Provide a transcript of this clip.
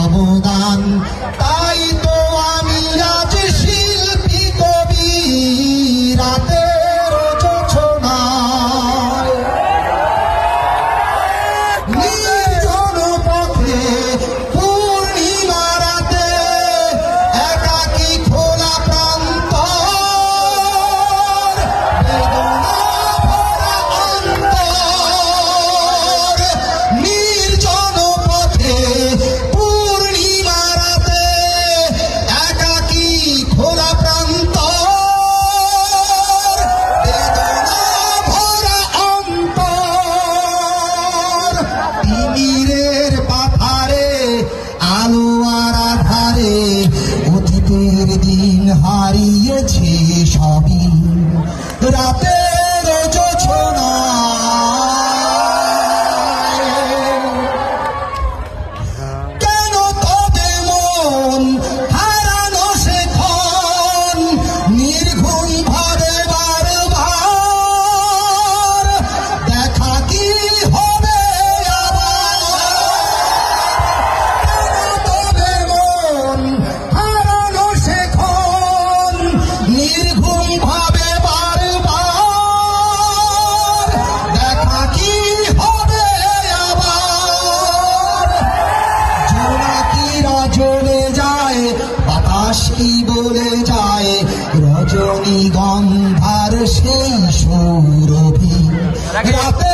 অবদান, তাই তো আমি আজ শিল্পী কবি রাতের জোছনায় নির্জন পথে পূর্ণিমা রাতে একাকী খোলা প্রান্তর বেদনা ভরা অন্তর নির্জন পথে পূর্ণিমা রাতে একাকী খোলা প্রান্তর বেদনা ভরা অন্তর তিমিরের পাথারে আলো আর আধারে অতীতের দিন হারিয়েছে সবই রাতের জোছনায়। কেন তবে মন হারানো সে ক্ষণ নির্ঘুম ভাবে বারবার দেখা কি হবে আবার? তবে মন হারানো সে ক্ষণ নির্ঘুম ভাবে বারবার দেখা কি হবে আবার? জোনাকিরা জ্বলে যায়, বাতাস কি বলে যায়, রজনীগন্ধার সেই সৌরভী রাতে